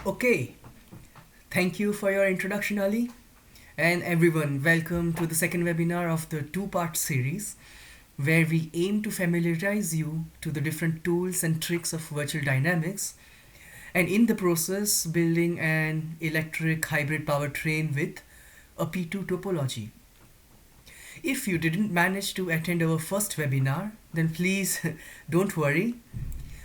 Okay, thank you for your introduction, Ali. And everyone, welcome to the second webinar of the two-part series where we aim to familiarize you to the different tools and tricks of virtual dynamics and in the process building an electric hybrid powertrain with a P2 topology. If you didn't manage to attend our first webinar, then please don't worry.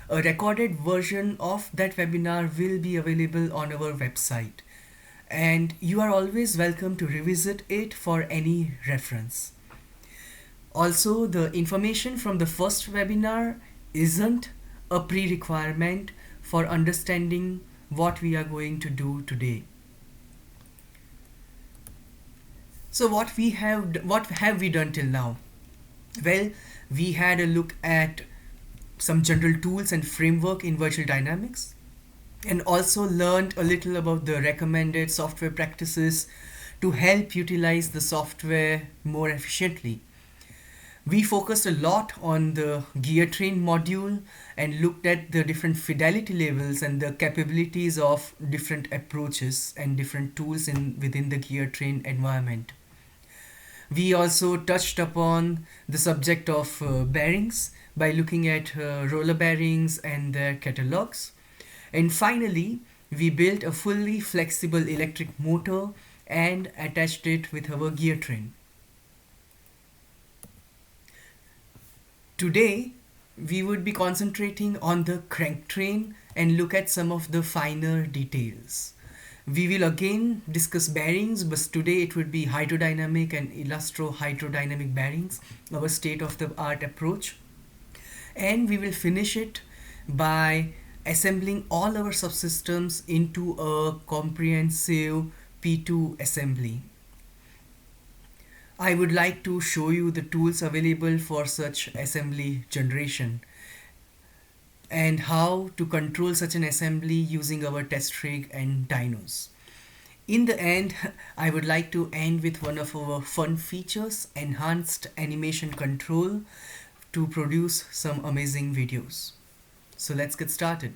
A recorded version of that webinar will be available on our website, and you are always welcome to revisit it for any reference. Also, the information from the first webinar isn't a pre-requirement for understanding what we are going to do today. So what have we done till now? Well, we had a look at some general tools and framework in virtual dynamics and also learned a little about the recommended software practices to help utilize the software more efficiently. We focused a lot on the gear train module and looked at the different fidelity levels and the capabilities of different approaches and different tools within the gear train environment. We also touched upon the subject of bearings by looking at roller bearings and their catalogs. And finally, we built a fully flexible electric motor and attached it with our gear train. Today, we would be concentrating on the crank train and look at some of the finer details. We will again discuss bearings, but today it would be hydrodynamic and elastro-hydrodynamic bearings, our state-of-the-art approach. And we will finish it by assembling all our subsystems into a comprehensive P2 assembly. I would like to show you the tools available for such assembly generation and how to control such an assembly using our test rig and dynos. In the end, I would like to end with one of our fun features, enhanced animation control, to produce some amazing videos. So let's get started.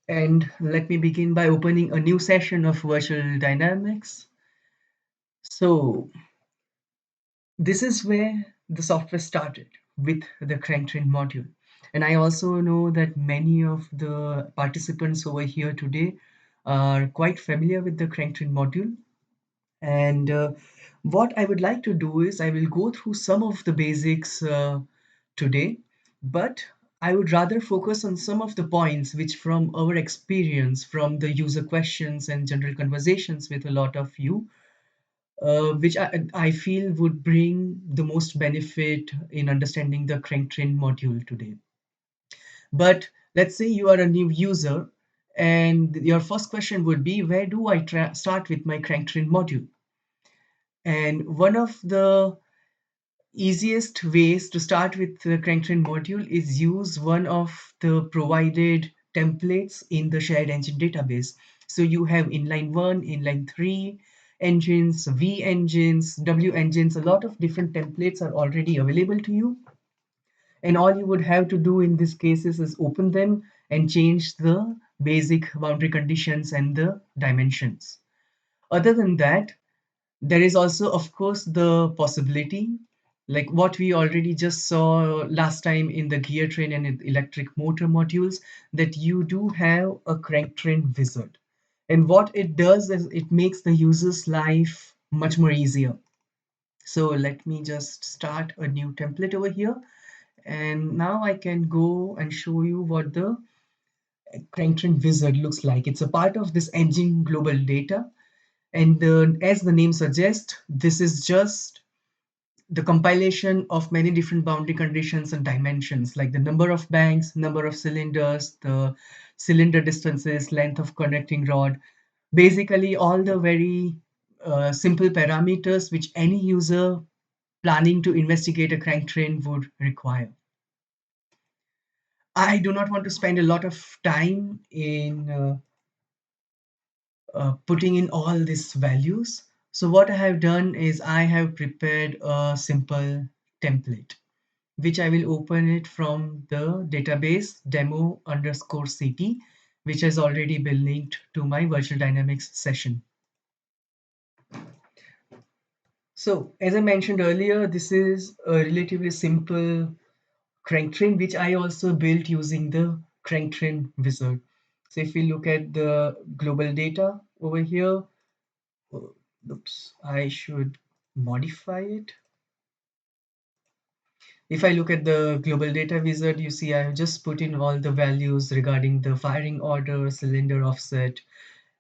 And let me begin by opening a new session of Virtual Dynamics. So this is where the software started with the cranktrain module. And I also know that many of the participants over here today are quite familiar with the cranktrain module. And what I would like to do is I will go through some of the basics today, but I would rather focus on some of the points which from our experience, from the user questions and general conversations with a lot of you, which I feel would bring the most benefit in understanding the cranktrain module today. But let's say you are a new user and your first question would be, where do I start with my cranktrain module? And one of the easiest ways to start with the cranktrain module is use one of the provided templates in the shared engine database. So you have inline 1, inline 3 engines, V engines, W engines, a lot of different templates are already available to you. And all you would have to do in this cases is open them and change the basic boundary conditions and the dimensions. Other than that, there is also, of course, the possibility, like what we already just saw last time in the gear train and in electric motor modules, that you do have a crank train wizard. And what it does is it makes the user's life much more easier. So let me just start a new template over here. And now I can go and show you what the crank train wizard looks like. It's a part of this engine global data. And as the name suggests, this is just the compilation of many different boundary conditions and dimensions, like the number of banks, number of cylinders, the cylinder distances, length of connecting rod, basically all the very simple parameters which any user planning to investigate a crank train would require. I do not want to spend a lot of time in putting in all these values. So what I have done is I have prepared a simple template. which I will open it from the database demo underscore CT, which has already been linked to my Virtual Dynamics session. So as I mentioned earlier, this is a relatively simple crank train, which I also built using the crank train wizard. So if we look at the global data over here, oops, I should modify it. If I look at the global data wizard, you see I have just put in all the values regarding the firing order, cylinder offset,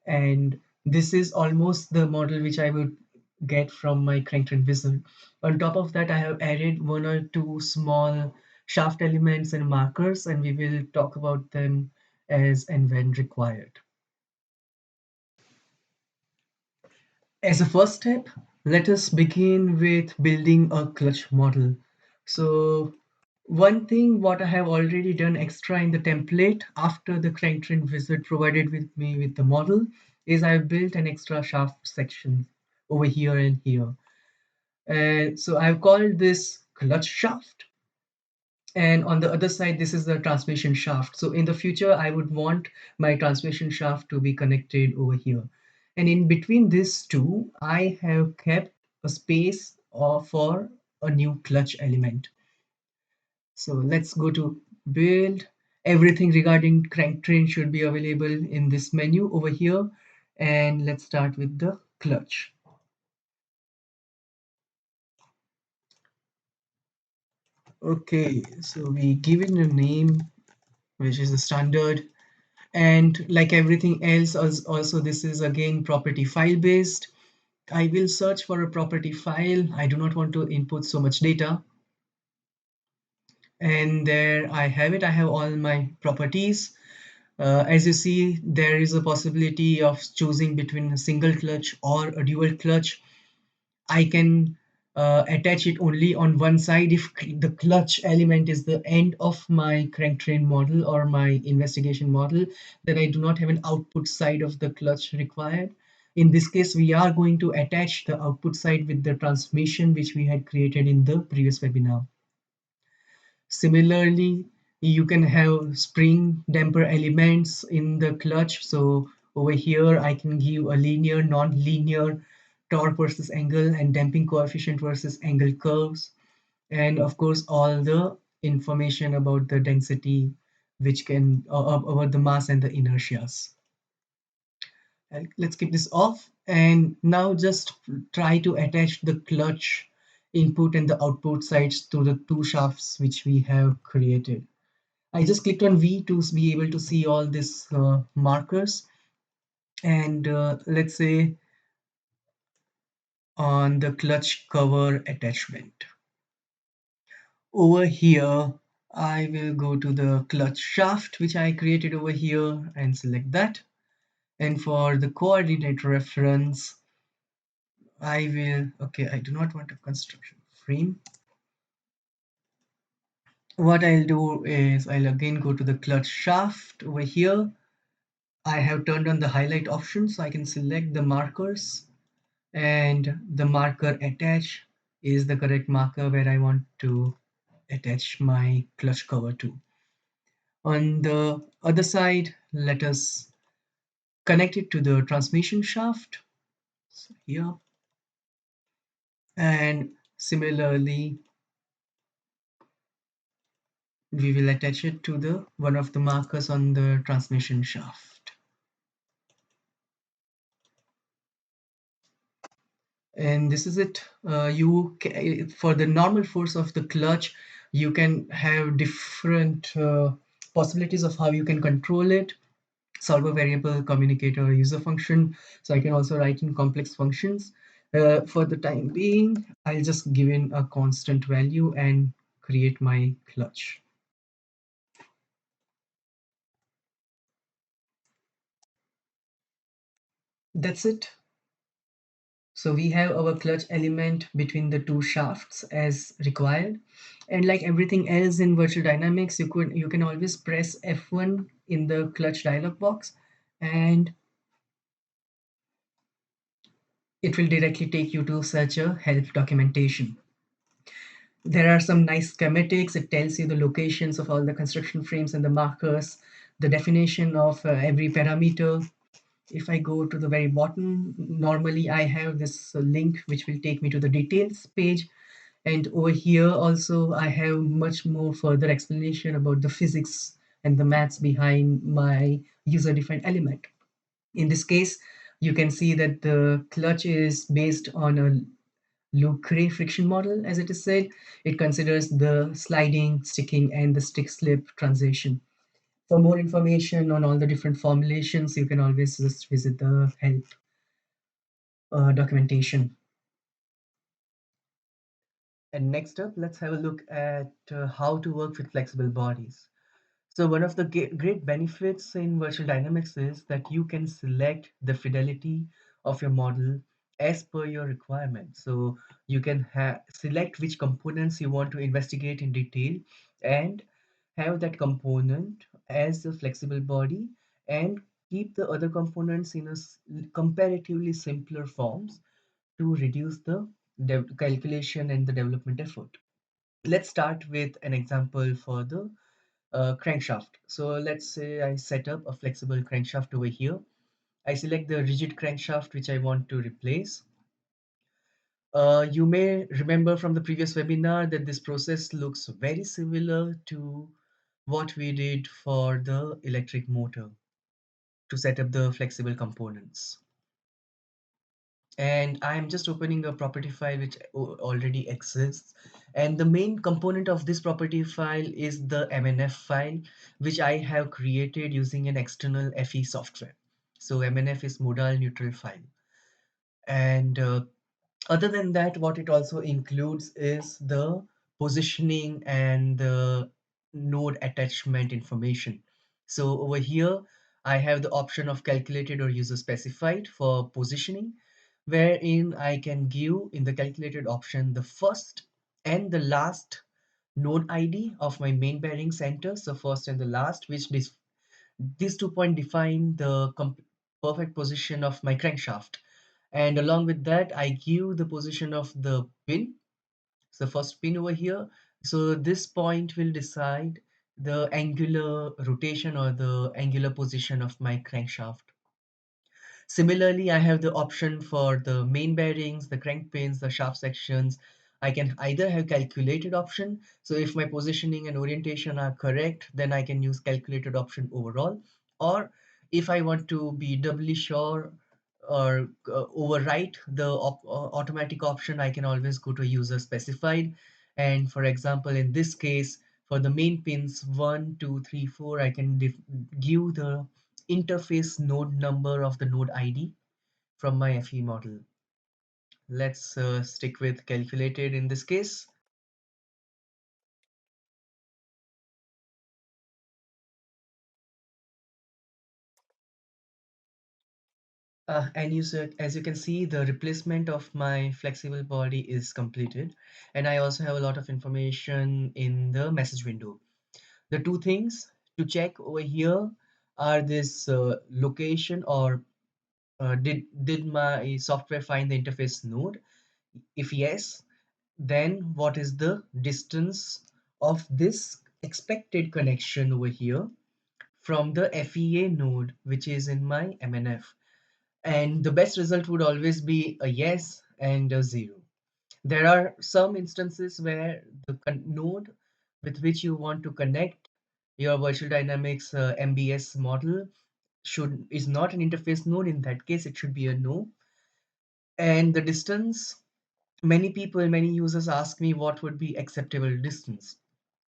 and this is almost the model which I would get from my cranktrain wizard. On top of that, I have added one or two small shaft elements and markers, and we will talk about them as and when required. As a first step, let us begin with building a clutch model. So one thing what I have already done extra in the template after the cranktrain wizard provided with me with the model is I've built an extra shaft section over here and here. And so I've called this clutch shaft, and on the other side this is the transmission shaft. So in the future I would want my transmission shaft to be connected over here, and in between these two I have kept a space for a new clutch element. So let's go to build. Everything regarding crank train should be available in this menu over here, and let's start with the clutch. Okay, so we give it a name which is the standard, and like everything else also this is again property file based. I will search for a property file. I do not want to input so much data, and there I have it. I have all my properties. As you see, there is a possibility of choosing between a single clutch or a dual clutch. I can attach it only on one side if the clutch element is the end of my crank train model or my investigation model, then I do not have an output side of the clutch required. In this case, we are going to attach the output side with the transmission which we had created in the previous webinar. Similarly, you can have spring damper elements in the clutch. So over here, I can give a linear, non-linear torque versus angle and damping coefficient versus angle curves. And of course, all the information about the density, which can about the mass and the inertias. And let's keep this off. And now just try to attach the clutch input and the output sides to the two shafts which we have created. I just clicked on V to be able to see all these markers. And let's say on the clutch cover attachment. Over here, I will go to the clutch shaft, which I created over here, and select that. And for the coordinate reference, I will, okay, I do not want a construction frame. What I'll do is I'll again go to the clutch shaft over here. I have turned on the highlight option so I can select the markers, and the marker attach is the correct marker where I want to attach my clutch cover to. On the other side, let us connect it to the transmission shaft. So here, and similarly, we will attach it to the one of the markers on the transmission shaft. And this is it. For the normal force of the clutch, you can have different possibilities of how you can control it. Solver variable, communicator, user function. So I can also write in complex functions. For the time being, I'll just give in a constant value and create my clutch. That's it. So we have our clutch element between the two shafts as required. And like everything else in virtual dynamics, you can always press F1 in the clutch dialog box, and it will directly take you to such a help documentation. There are some nice schematics. It tells you the locations of all the construction frames and the markers, the definition of every parameter. If I go to the very bottom, normally I have this link which will take me to the details page. And over here also I have much more further explanation about the physics and the maths behind my user-defined element. In this case, you can see that the clutch is based on a Lucre friction model, as it is said. It considers the sliding, sticking, and the stick-slip transition. For more information on all the different formulations, you can always just visit the help documentation. And next up, let's have a look at how to work with flexible bodies. So one of the great benefits in virtual dynamics is that you can select the fidelity of your model as per your requirement. So you can select which components you want to investigate in detail and have that component as a flexible body and keep the other components in a comparatively simpler forms to reduce the calculation and the development effort. Let's start with an example for the crankshaft. So let's say I set up a flexible crankshaft over here. I select the rigid crankshaft which I want to replace. You may remember from the previous webinar that this process looks very similar to what we did for the electric motor to set up the flexible components. And I'm just opening a property file which already exists. And the main component of this property file is the MNF file, which I have created using an external FE software. So MNF is modal neutral file. And other than that, what it also includes is the positioning and the node attachment information. So over here, I have the option of calculated or user specified for positioning, wherein I can give in the calculated option the first and the last node ID of my main bearing center. So first and the last, which these 2 points define the perfect position of my crankshaft. And along with that, I give the position of the pin. So first pin over here. So this point will decide the angular rotation or the angular position of my crankshaft. Similarly, I have the option for the main bearings, the crank pins, the shaft sections. I can either have calculated option. So if my positioning and orientation are correct, then I can use calculated option overall. Or if I want to be doubly sure or overwrite the automatic option, I can always go to user specified. And for example, in this case, for the main pins 1, 2, 3, 4, I can give the interface node number of the node ID from my FE model. Let's stick with calculated in this case. And as you can see, the replacement of my flexible body is completed. And I also have a lot of information in the message window. The two things to check over here are this location or did my software find the interface node? If yes, then what is the distance of this expected connection over here from the FEA node, which is in my MNF? And the best result would always be a yes and a zero. There are some instances where the node with which you want to connect your virtual dynamics MBS model is not an interface node. In that case, it should be a no. And the distance, many users ask me what would be acceptable distance.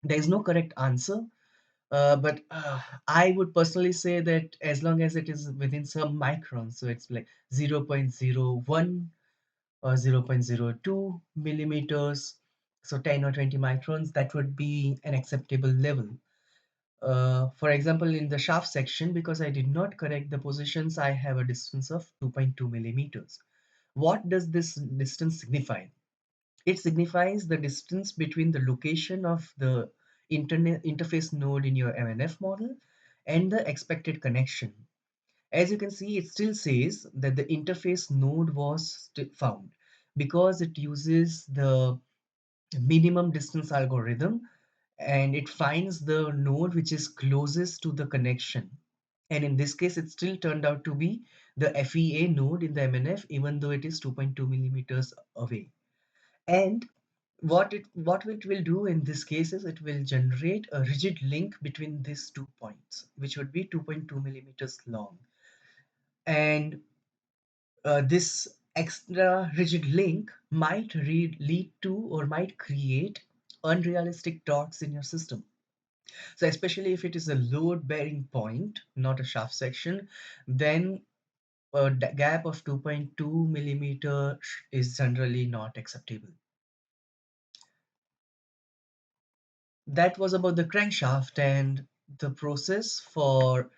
There is no correct answer, but I would personally say that as long as it is within some microns, so it's like 0.01 or 0.02 millimeters, so 10 or 20 microns, that would be an acceptable level. For example, in the shaft section, because I did not correct the positions, I have a distance of 2.2 millimeters. What does this distance signify? It signifies the distance between the location of the internet interface node in your MNF model and the expected connection. As you can see, it still says that the interface node was found because it uses the minimum distance algorithm, and it finds the node which is closest to the connection. And in this case, it still turned out to be the FEA node in the MNF, even though it is 2.2 millimeters away. And what it will do in this case is it will generate a rigid link between these 2 points, which would be 2.2 millimeters long. And this extra rigid link might lead to or might create unrealistic torques in your system. So especially if it is a load bearing point, not a shaft section, then a gap of 2.2 millimeter is generally not acceptable. That was about the crankshaft and the process for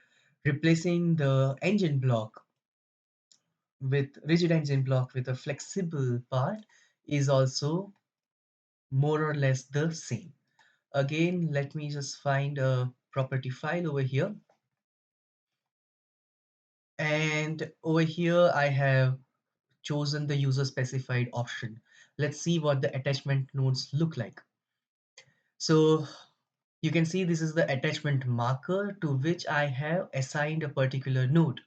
replacing the engine block with rigid engine block with a flexible part is also more or less the same. Again, let me just find a property file over here. And over here, I have chosen the user specified option. Let's see what the attachment nodes look like. So you can see this is the attachment marker to which I have assigned a particular node.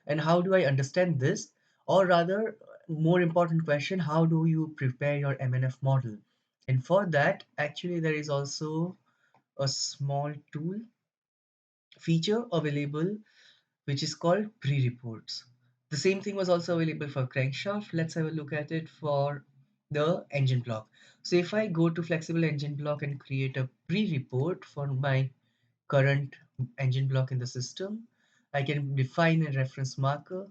And how do I understand this? Or rather, more important question, how do you prepare your MNF model? And for that, actually, there is also a small tool feature available which is called pre-reports. The same thing was also available for crankshaft. Let's have a look at it for the engine block. So if I go to flexible engine block and create a pre-report for my current engine block in the system, I can define a reference marker,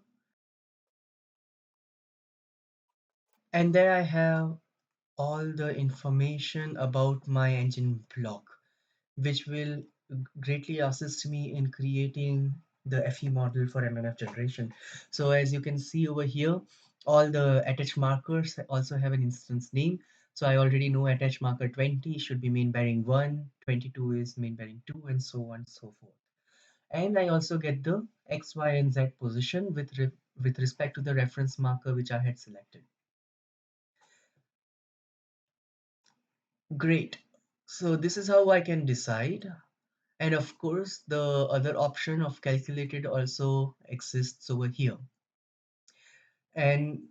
and there I have all the information about my engine block, which will greatly assist me in creating the FE model for MNF generation. So as you can see over here, all the attach markers also have an instance name. So I already know attach marker 20 should be main bearing 1, 22 is main bearing 2, and so on and so forth. And I also get the X, Y, and Z position with respect to the reference marker which I had selected. Great. So this is how I can decide. And of course, the other option of calculated also exists over here. And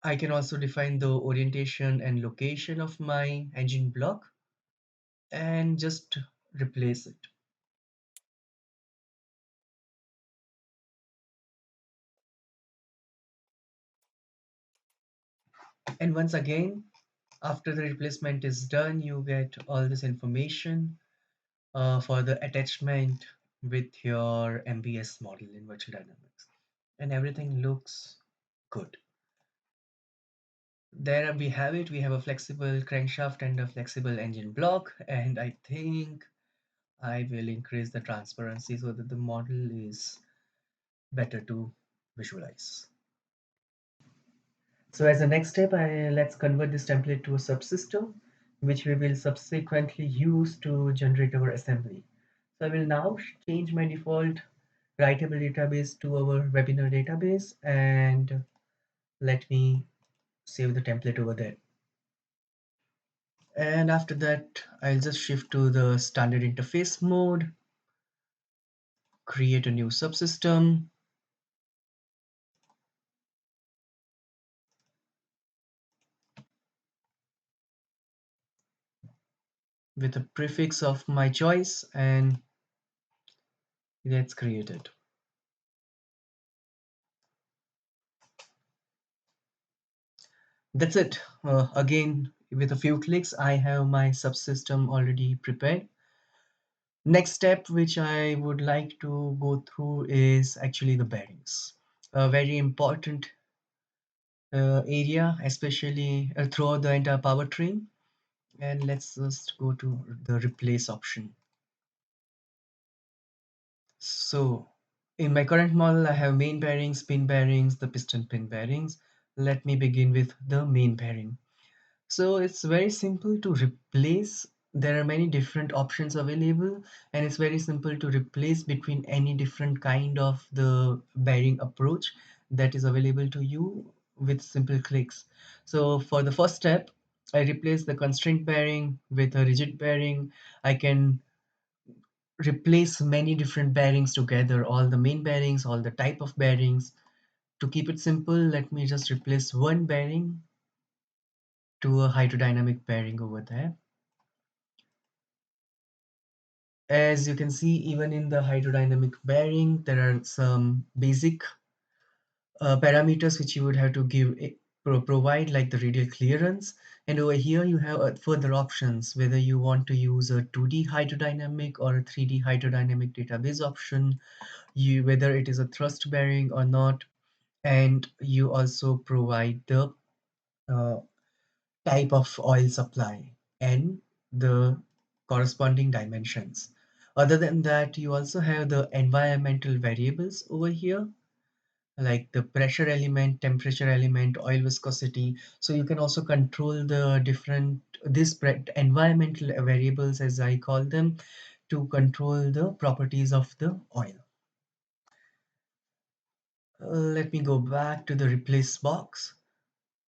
I can also define the orientation and location of my engine block and just replace it. And once again, after the replacement is done, you get all this information for the attachment with your MBS model in Virtual Dynamics. And everything looks good. There we have it. We have a flexible crankshaft and a flexible engine block. And I think I will increase the transparency so that the model is better to visualize. So as a next step, let's convert this template to a subsystem, which we will subsequently use to generate our assembly. So I will now change my default writable database to our webinar database, and let me save the template over there. And after that, I'll just shift to the standard interface mode, create a new subsystem, with a prefix of my choice, and let's create it. That's it. Again, with a few clicks, I have my subsystem already prepared. Next step, which I would like to go through, is actually the bearings. A very important area, especially throughout the entire powertrain. And let's just go to the replace option. So in my current model, I have main bearings, pin bearings, the piston pin bearings. Let me begin with the main bearing. So it's very simple to replace. There are many different options available, and it's very simple to replace between any different kind of the bearing approach that is available to you with simple clicks. So for the first step, I replace the constraint bearing with a rigid bearing. I can replace many different bearings together, all the main bearings, all the type of bearings. To keep it simple, let me just replace one bearing to a hydrodynamic bearing over there. As you can see, even in the hydrodynamic bearing, there are some basic parameters which you would have to provide, like the radial clearance. And over here you have further options, whether you want to use a 2D hydrodynamic or a 3D hydrodynamic database option, you whether it is a thrust bearing or not, and you also provide the uh, type of oil supply and the corresponding dimensions. Other than that, you also have the environmental variables over here, like the pressure element, temperature element, oil viscosity. So you can also control the different environmental variables, as I call them, to control the properties of the oil. Let me go back to the replace box.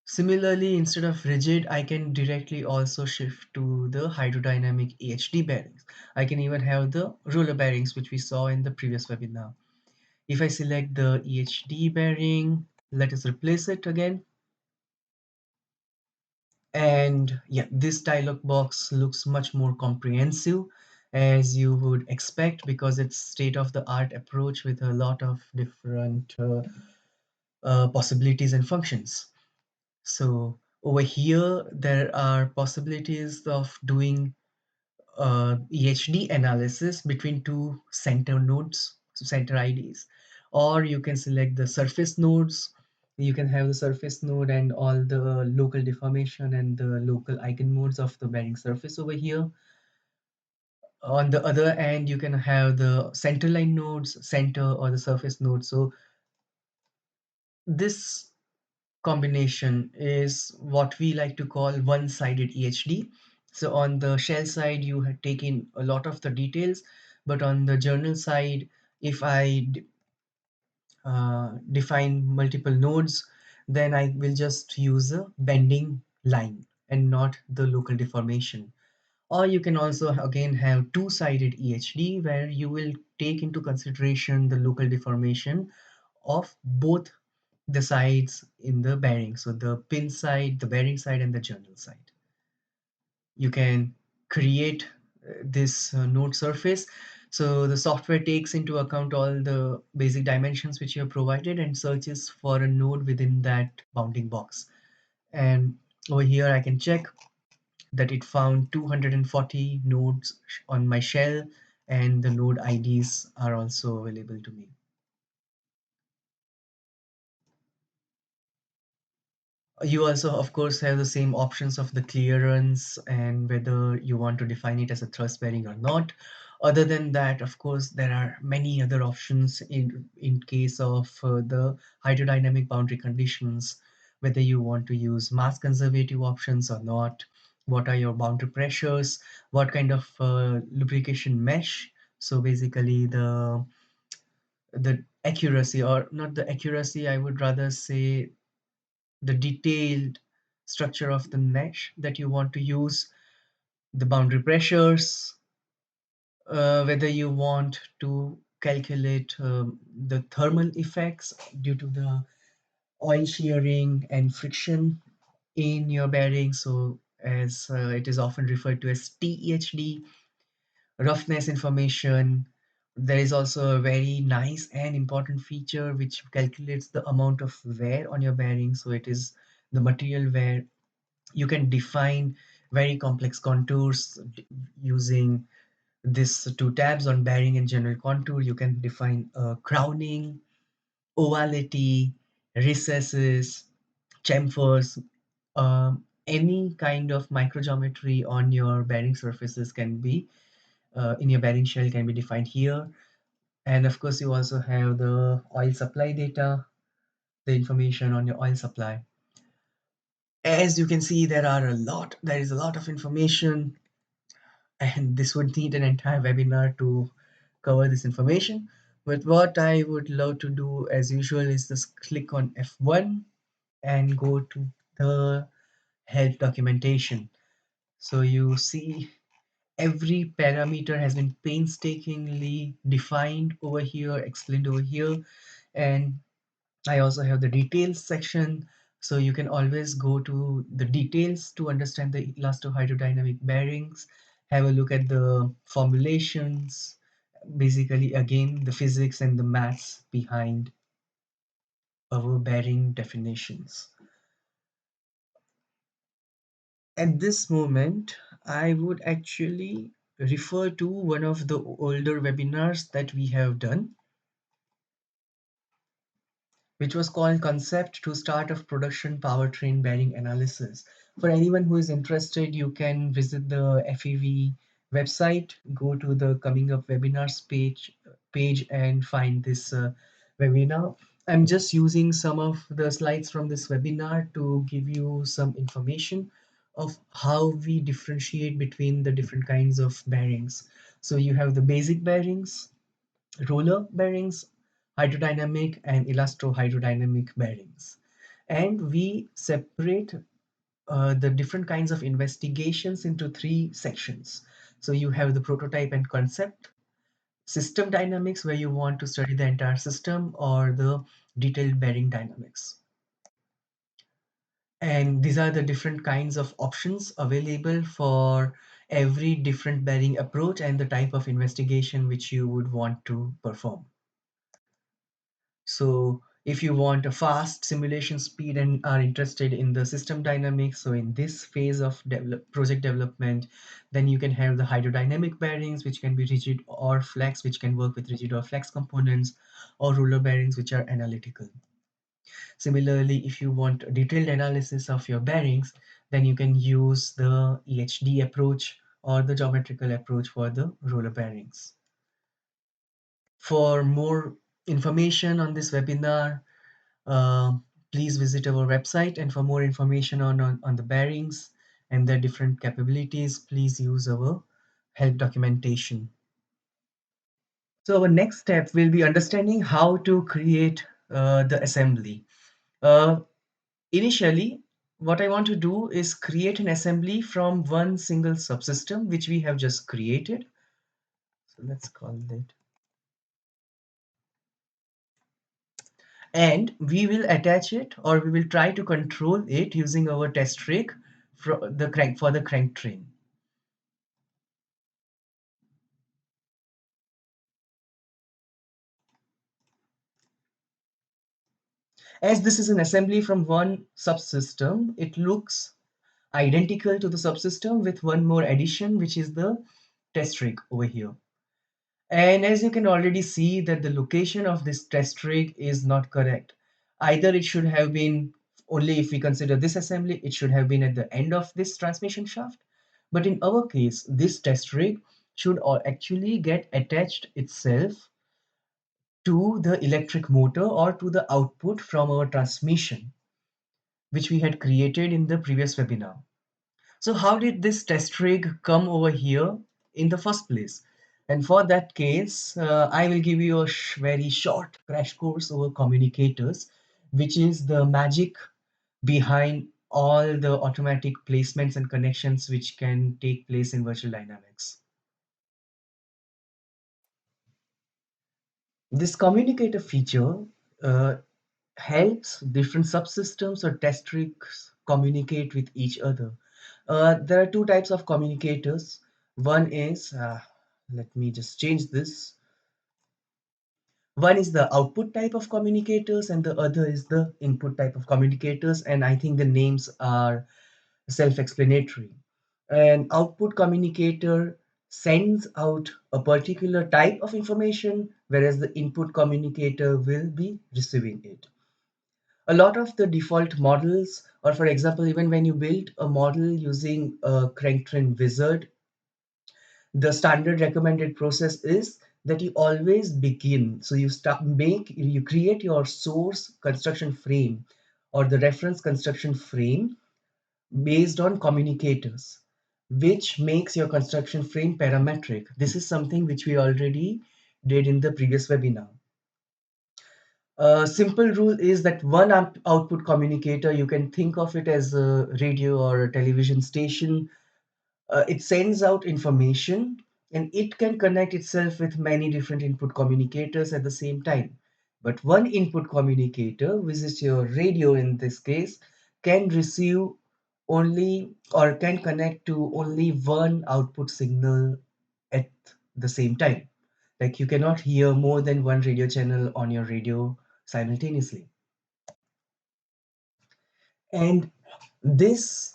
Similarly, instead of rigid, I can directly also shift to the hydrodynamic EHD bearings. I can even have the roller bearings, which we saw in the previous webinar. If I select the EHD bearing, let us replace it again. And yeah, this dialog box looks much more comprehensive, as you would expect, because it's state-of-the-art approach with a lot of different possibilities and functions. So over here, there are possibilities of doing EHD analysis between two center nodes, so center IDs, or you can select the surface nodes. You can have the surface node and all the local deformation and the local eigenmodes of the bearing surface over here. On the other end, you can have the centerline nodes, center, or the surface node. So this combination is what we like to call one-sided EHD. So on the shell side, you have taken a lot of the details, but on the journal side, if I define multiple nodes, then I will just use a bending line and not the local deformation. Or you can also again have two-sided EHD, where you will take into consideration the local deformation of both the sides in the bearing. So the pin side, the bearing side, and the journal side. You can create this node surface. So the software takes into account all the basic dimensions which you have provided and searches for a node within that bounding box. And over here I can check that it found 240 nodes on my shell, and the node IDs are also available to me. You also, of course, have the same options of the clearance and whether you want to define it as a thrust bearing or not. Other than that, of course, there are many other options in case of the hydrodynamic boundary conditions, whether you want to use mass conservative options or not, what are your boundary pressures, what kind of lubrication mesh. So basically the accuracy, or not the accuracy, I would rather say the detailed structure of the mesh that you want to use, the boundary pressures, whether you want to calculate the thermal effects due to the oil shearing and friction in your bearing. So as it is often referred to as TEHD, roughness information. There is also a very nice and important feature which calculates the amount of wear on your bearing. So it is the material wear. You can define very complex contours using these two tabs on bearing and general contour. You can define crowning, ovality, recesses, chamfers, any kind of microgeometry on your bearing surfaces can be in your bearing shell can be defined here. And of course, you also have the oil supply data, the information on your oil supply. As you can see, there is a lot of information, and this would need an entire webinar to cover this information. But what I would love to do as usual is just click on F1 and go to the help documentation. So you see every parameter has been painstakingly defined over here, explained over here, and I also have the details section. So you can always go to the details to understand the elastohydrodynamic bearings, have a look at the formulations, basically again the physics and the maths behind our bearing definitions. At this moment, I would actually refer to one of the older webinars that we have done, which was called Concept to Start of Production Powertrain Bearing Analysis. For anyone who is interested, you can visit the FEV website, go to the coming up webinars page and find this webinar. I'm just using some of the slides from this webinar to give you some information of how we differentiate between the different kinds of bearings. So you have the basic bearings, roller bearings, hydrodynamic and elasto-hydrodynamic bearings. And we separate the different kinds of investigations into three sections. So you have the prototype and concept, system dynamics, where you want to study the entire system, or the detailed bearing dynamics. And these are the different kinds of options available for every different bearing approach and the type of investigation which you would want to perform. So if you want a fast simulation speed and are interested in the system dynamics, so in this phase of project development, then you can have the hydrodynamic bearings, which can be rigid or flex, which can work with rigid or flex components, or roller bearings, which are analytical. Similarly, if you want a detailed analysis of your bearings, then you can use the EHD approach or the geometrical approach for the roller bearings. For more information on this webinar, uh, please visit our website, and for more information on the bearings and their different capabilities, please use our help documentation. So our next step will be understanding how to create the assembly. Uh, Initially, what I want to do is create an assembly from one single subsystem, which we have just created. So let's call it. And we will attach it, or we will try to control it using our test rig for the crank train. As this is an assembly from one subsystem, it looks identical to the subsystem with one more addition, which is the test rig over here. And as you can already see that the location of this test rig is not correct. Either it should have been, only if we consider this assembly, it should have been at the end of this transmission shaft. But in our case, this test rig should actually get attached itself to the electric motor or to the output from our transmission, which we had created in the previous webinar. So how did this test rig come over here in the first place? And for that case, I will give you a very short crash course over communicators, which is the magic behind all the automatic placements and connections which can take place in virtual dynamics. This communicator feature uh, helps different subsystems or test rigs communicate with each other. There are two types of communicators. One is, let me just change this. One is the output type of communicators, and the other is the input type of communicators. And I think the names are self-explanatory. An output communicator sends out a particular type of information, whereas the input communicator will be receiving it. A lot of the default models, or for example, even when you build a model using a crank train wizard, the standard recommended process is that you always begin. So you create your source construction frame or the reference construction frame based on communicators, which makes your construction frame parametric. This is something which we already did in the previous webinar. A simple rule is that one output communicator, you can think of it as a radio or a television station. It sends out information and it can connect itself with many different input communicators at the same time. But one input communicator, which is your radio in this case, can receive only or can connect to only one output signal at the same time. Like you cannot hear more than one radio channel on your radio simultaneously. And this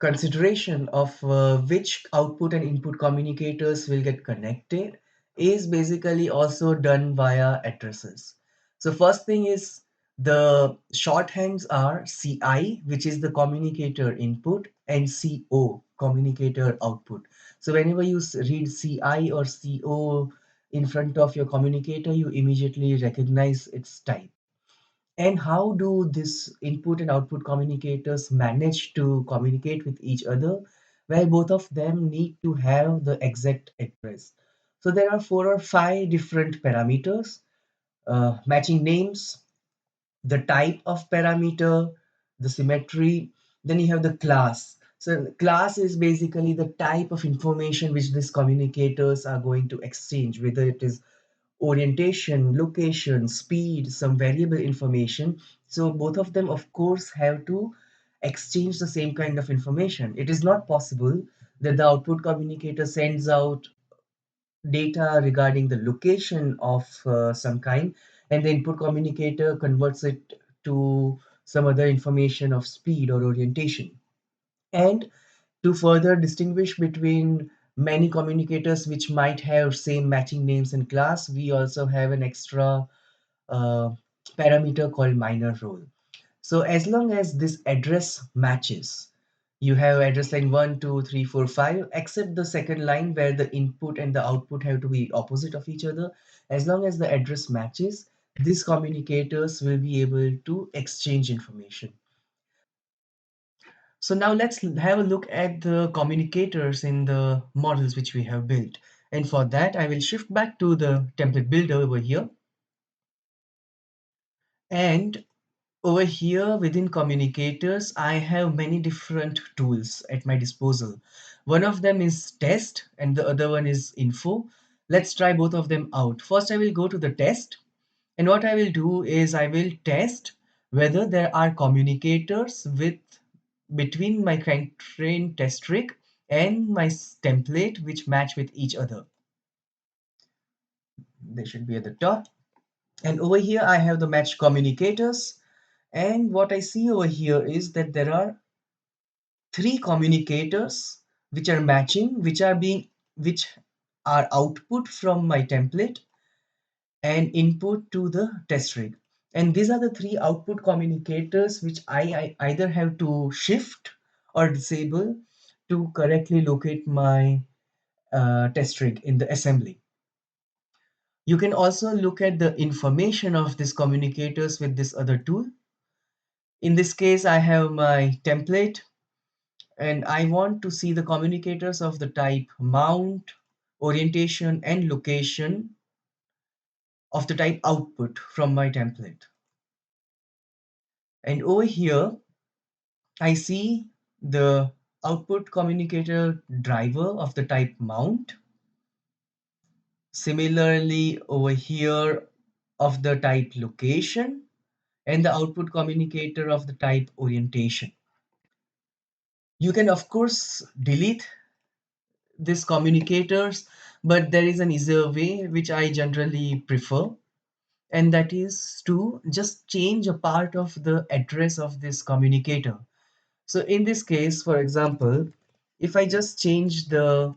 consideration of which output and input communicators will get connected is basically also done via addresses. So first thing is the shorthands are CI, which is the communicator input, and CO, communicator output. So whenever you read CI or CO in front of your communicator, you immediately recognize its type. And how do this input and output communicators manage to communicate with each other? Well, both of them need to have the exact address. So there are four or five different parameters, matching names, the type of parameter, the symmetry, then you have the class. So class is basically the type of information which these communicators are going to exchange, whether it is orientation, location, speed, some variable information. So both of them, of course, have to exchange the same kind of information. It is not possible that the output communicator sends out data regarding the location of some kind, and the input communicator converts it to some other information of speed or orientation. And to further distinguish between many communicators which might have same matching names and class, we also have an extra uh, parameter called minor role. So as long as this address matches, you have address line 1, 2, 3, 4, 5, except the second line where the input and the output have to be opposite of each other. As long as the address matches, these communicators will be able to exchange information. So now let's have a look at the communicators in the models which we have built. And for that, I will shift back to the template builder over here. And over here within communicators, I have many different tools at my disposal. One of them is test and the other one is info. Let's try both of them out. First, I will go to the test. And what I will do is I will test whether there are communicators with between my train test rig and my template which match with each other. They should be at the top. And over here I have the match communicators. And what I see over here is that there are three communicators which are matching, which are output from my template and input to the test rig. And these are the three output communicators which I either have to shift or disable to correctly locate my test rig in the assembly. You can also look at the information of these communicators with this other tool. In this case, I have my template and I want to see the communicators of the type mount, orientation, and location of the type output from my template. And over here, I see the output communicator driver of the type mount. Similarly, over here of the type location and the output communicator of the type orientation. You can, of course, delete these communicators, but there is an easier way which I generally prefer, and that is to just change a part of the address of this communicator. So in this case, for example, if I just change the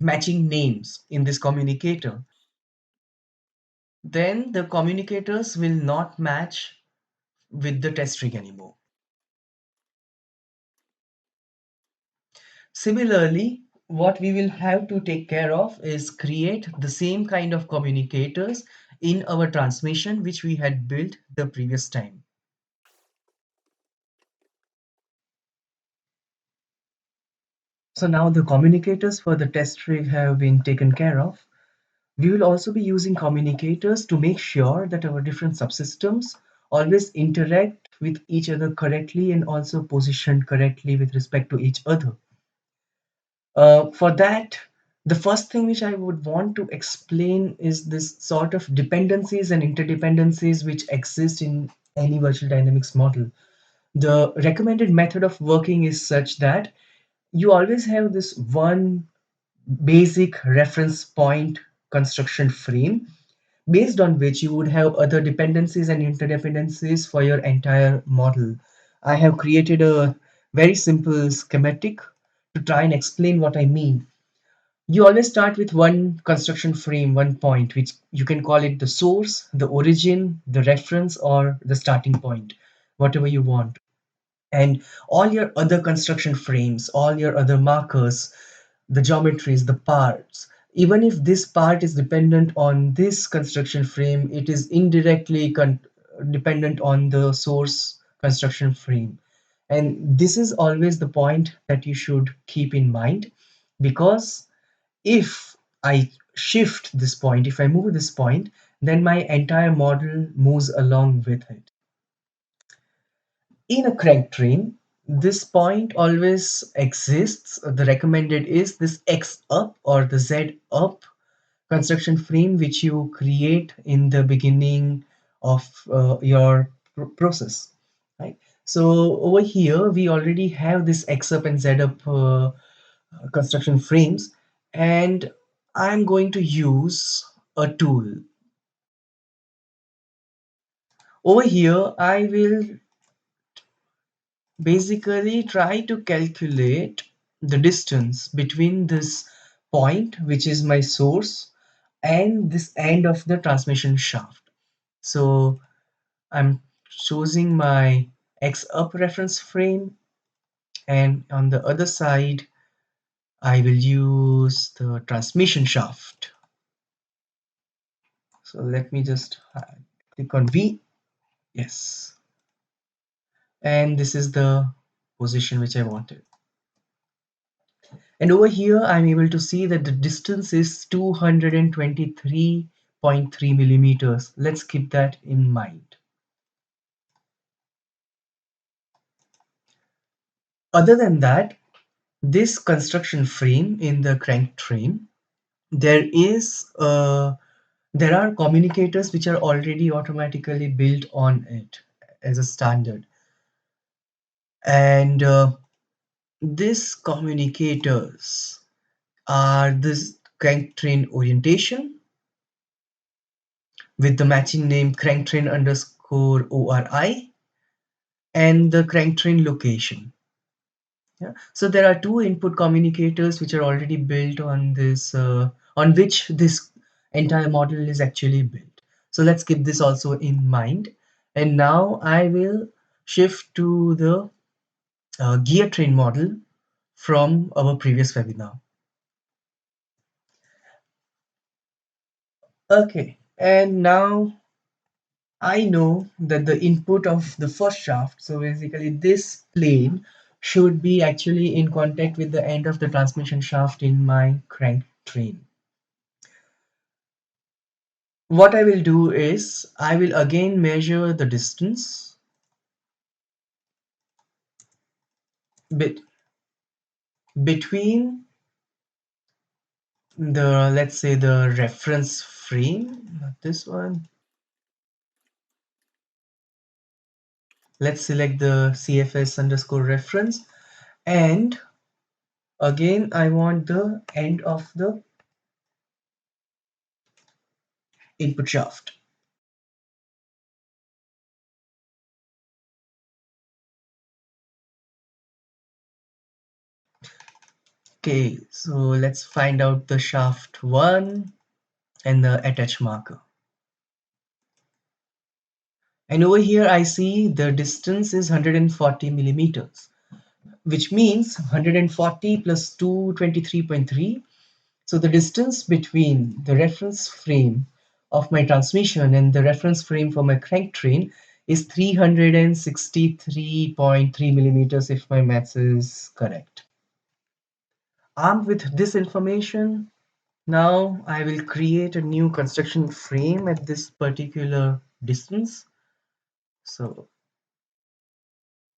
matching names in this communicator, then the communicators will not match with the test rig anymore. Similarly, what we will have to take care of is create the same kind of communicators in our transmission which we had built the previous time. So now the communicators for the test rig have been taken care of. We will also be using communicators to make sure that our different subsystems always interact with each other correctly and also positioned correctly with respect to each other. For that, the first thing which I would want to explain is this sort of dependencies and interdependencies which exist in any virtual dynamics model. The recommended method of working is such that you always have this one basic reference point construction frame based on which you would have other dependencies and interdependencies for your entire model. I have created a very simple schematic to try and explain what I mean. You always start with one construction frame, one point, which you can call it the source, the origin, the reference, or the starting point, whatever you want. And all your other construction frames, all your other markers, the geometries, the parts, even if this part is dependent on this construction frame, it is indirectly dependent on the source construction frame. And this is always the point that you should keep in mind, because if I shift this point, if I move this point, then my entire model moves along with it. In a crank train, this point always exists. The recommended is this X up or the Z up construction frame which you create in the beginning of your process, right? So over here we already have this X up and Z up construction frames, and I'm going to use a tool. Over here I will basically try to calculate the distance between this point, which is my source, and this end of the transmission shaft. So I'm choosing my X up reference frame, and on the other side I will use the transmission shaft. So let me just click on V. Yes, and this is the position which I wanted. And over here, I'm able to see that the distance is 223.3 millimeters. Let's keep that in mind. Other than that, this construction frame in the crank train, there is there are communicators which are already automatically built on it as a standard. And these communicators are this crank train orientation with the matching name cranktrain underscore ORI and the cranktrain location. Yeah. So there are two input communicators which are already built on this, on which this entire model is actually built. So let's keep this also in mind. And now I will shift to the gear train model from our previous webinar. Okay, and now I know that the input of the first shaft, so basically this plane should be actually in contact with the end of the transmission shaft in my crank train. What I will do is I will again measure the distance bit between the, let's say, the reference frame, not this one. Let's select the CFS underscore reference, and again I want the end of the input shaft. Okay, so let's find out the shaft 1 and the attach marker. And over here I see the distance is 140 millimeters, which means 140 plus 223.3. So the distance between the reference frame of my transmission and the reference frame for my crank train is 363.3 millimeters if my maths is correct. Armed with this information, Now I will create a new construction frame at this particular distance. So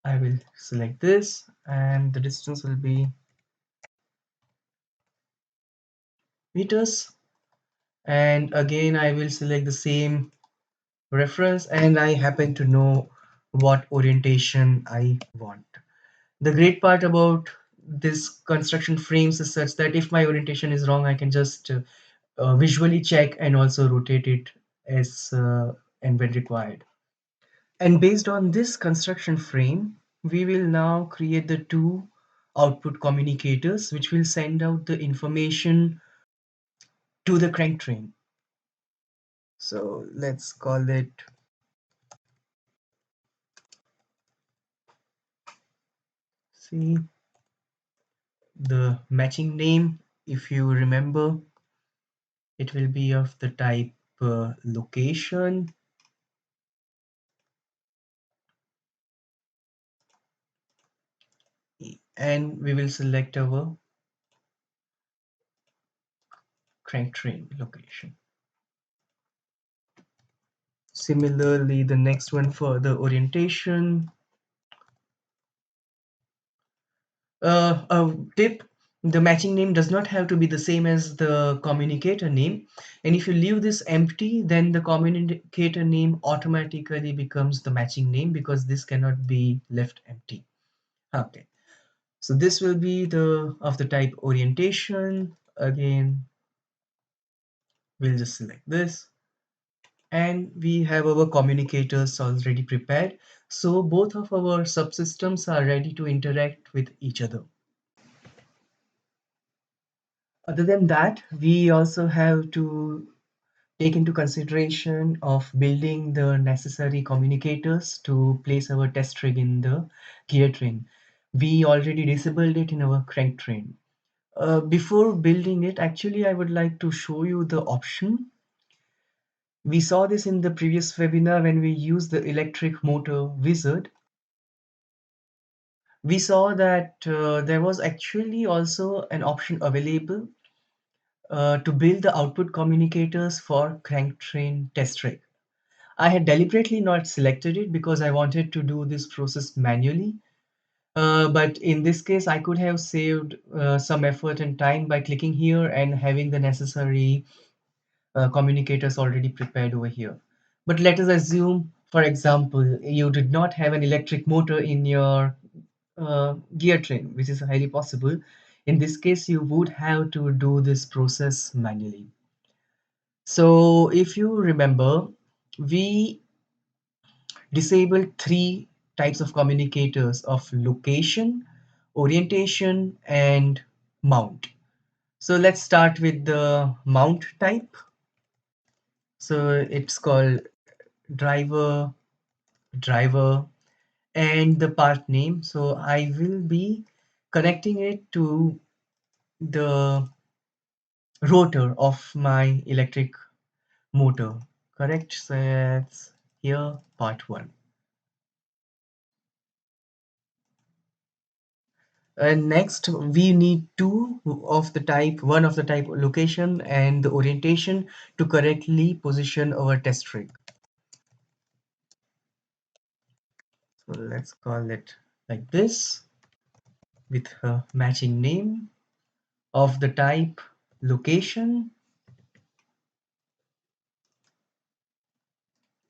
I will select this and the distance will be meters. And again, I will select the same reference and I happen to know what orientation I want. The great part about this construction frames is such that if my orientation is wrong, I can just visually check and also rotate it as and when required. And based on this construction frame, we will now create the two output communicators which will send out the information to the crank train. So let's call it see the matching name. If you remember, it will be of the type location, and we will select our crank train location. Similarly, the next one for the orientation. A tip, the matching name does not have to be the same as the communicator name. And if you leave this empty, then the communicator name automatically becomes the matching name because this cannot be left empty. Okay. So this will be the of the type orientation. Again, we'll just select this. And we have our communicators already prepared. So both of our subsystems are ready to interact with each other. Other than that, we also have to take into consideration of building the necessary communicators to place our test rig in the gear train. We already disabled it in our crank train. Before building it, actually, I would like to show you the option. We saw this in the previous webinar when we used the electric motor wizard. We saw that there was actually also an option available to build the output communicators for crank train test rig. I had deliberately not selected it because I wanted to do this process manually. But in this case, I could have saved some effort and time by clicking here and having the necessary communicators already prepared over here. But let us assume, for example, you did not have an electric motor in your gear train, which is highly possible. In this case, you would have to do this process manually. So if you remember, we disabled three types of communicators of location, orientation, and mount. So let's start with the mount type. So it's called driver, driver, and the part name. So I will be connecting it to the rotor of my electric motor. Correct? So it's here part one. And next, we need one of the type location and the orientation to correctly position our test rig. So let's call it like this with a matching name of the type location,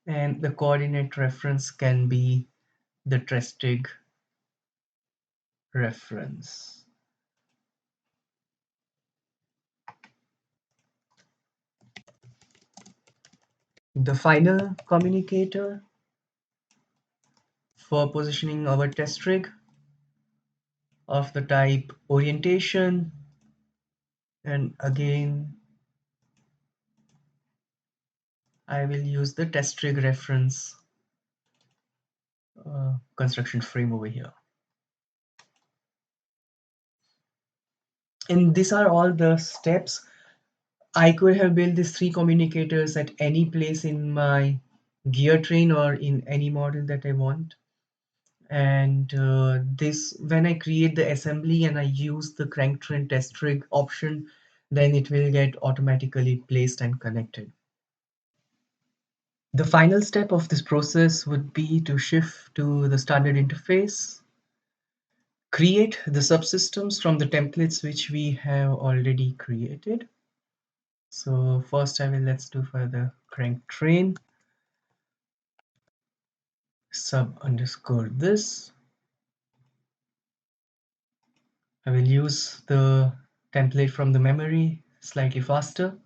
and the coordinate reference can be the test rig reference. The final communicator for positioning our test rig of the type orientation, and again I will use the test rig reference construction frame over here. And these are all the steps. I could have built these three communicators at any place in my gear train or in any model that I want. And this, when I create the assembly and I use the crank train test rig option, then it will get automatically placed and connected. The final step of this process would be to shift to the standard interface, create the subsystems from the templates which we have already created. So first let's do for the crank train sub underscore this. I will use the template from the memory slightly faster.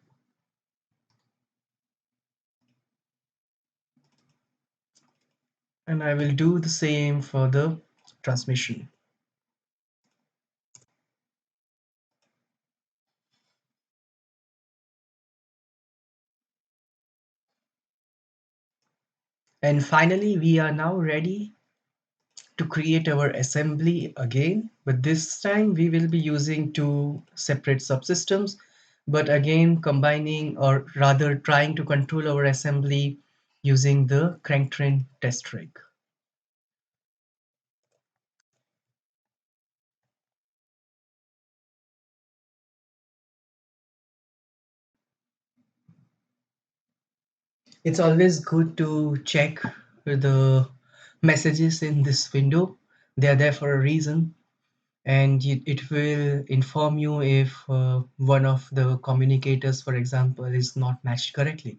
And I will do the same for the transmission. And finally, we are now ready to create our assembly again, but this time we will be using two separate subsystems, but again combining, or rather trying to control our assembly using the cranktrain test rig. It's always good to check the messages in this window. They are there for a reason, and it will inform you if one of the communicators, for example, is not matched correctly.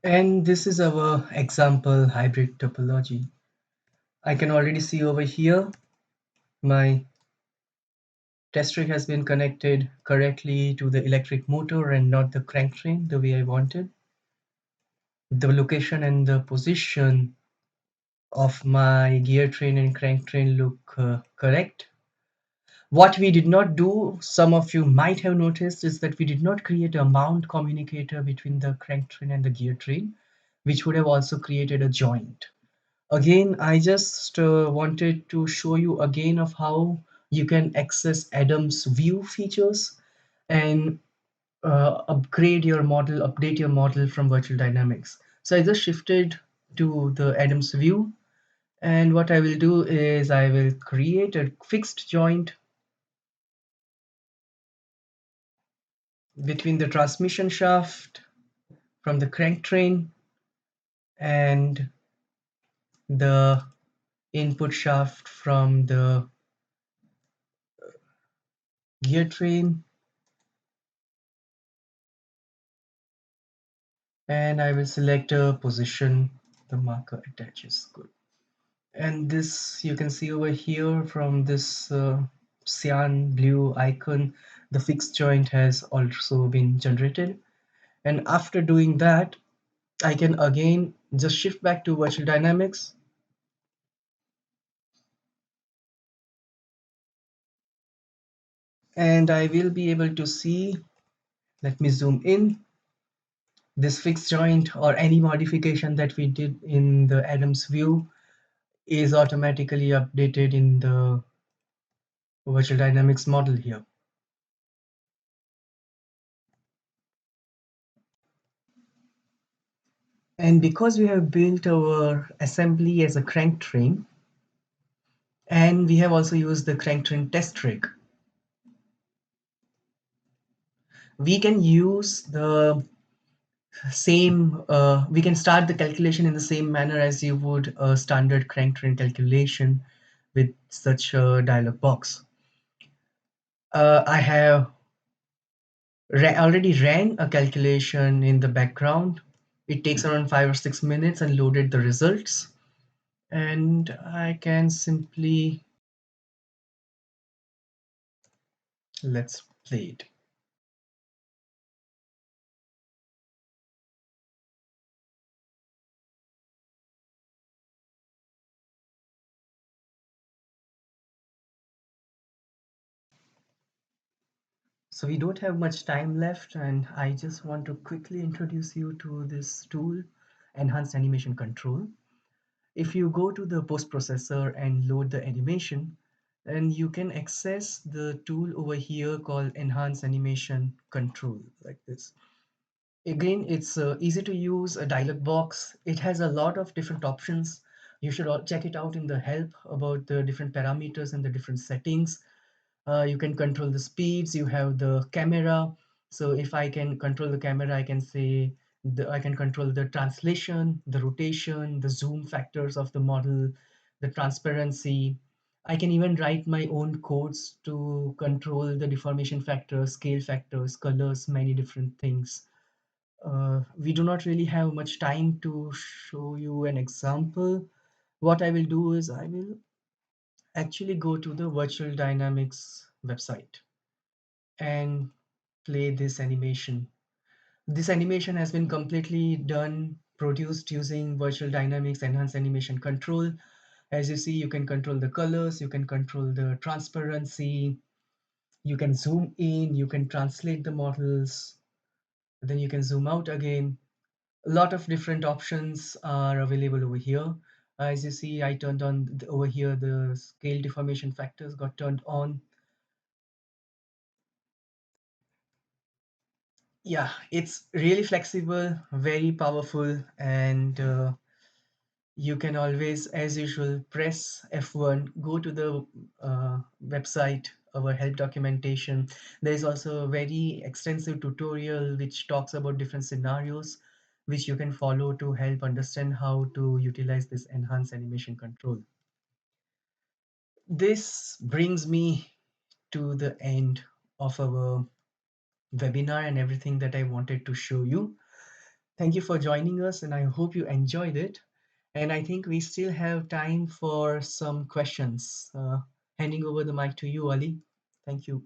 And this is our example hybrid topology. I can already see over here my test rig has been connected correctly to the electric motor and not the crank train the way I wanted. The location and the position of my gear train and crank train look correct. What we did not do, some of you might have noticed, is that we did not create a mount communicator between the crank train and the gear train, which would have also created a joint. Again, I just wanted to show you again of how you can access Adam's view features and upgrade your model, update your model from Virtual Dynamics. So I just shifted to the Adam's view, and what I will do is I will create a fixed joint between the transmission shaft from the crank train and the input shaft from the gear train, and I will select a position the marker attaches. Good. And this you can see over here from this cyan blue icon, the fixed joint has also been generated. And after doing that, I can again just shift back to Virtual Dynamics, and I will be able to see, let me zoom in, this fixed joint or any modification that we did in the Adams view is automatically updated in the Virtual Dynamics model here. And because we have built our assembly as a crank train, and we have also used the crank train test rig, we can use the same, we can start the calculation in the same manner as you would a standard crank train calculation with such a dialog box. I have already ran a calculation in the background. It takes around 5 or 6 minutes and loaded the results. And I can simply, let's play it. So we don't have much time left, and I just want to quickly introduce you to this tool, Enhanced Animation Control. If you go to the post processor and load the animation, then you can access the tool over here called Enhanced Animation Control, like this. Again, it's easy to use, a dialog box. It has a lot of different options. You should check it out in the help about the different parameters and the different settings. You can control the speeds. You have the camera. So if I can control the camera, I can say I can control the translation, the rotation, the zoom factors of the model, the transparency. I can even write my own codes to control the deformation factors, scale factors, colors, many different things. We do not really have much time to show you an example. What I will do is I will actually go to the Virtual Dynamics website and play this animation. This animation has been completely done, produced using Virtual Dynamics Enhanced Animation Control. As you see, you can control the colors, you can control the transparency, you can zoom in, you can translate the models, then you can zoom out again. A lot of different options are available over here. As you see, I turned on over here, the scale deformation factors got turned on. Yeah, it's really flexible, very powerful, and you can always, as usual, press F1, go to the website, our help documentation. There is also a very extensive tutorial which talks about different scenarios which you can follow to help understand how to utilize this enhanced animation control. This brings me to the end of our webinar and everything that I wanted to show you. Thank you for joining us, and I hope you enjoyed it. And I think we still have time for some questions. Handing over the mic to you, Ali. Thank you.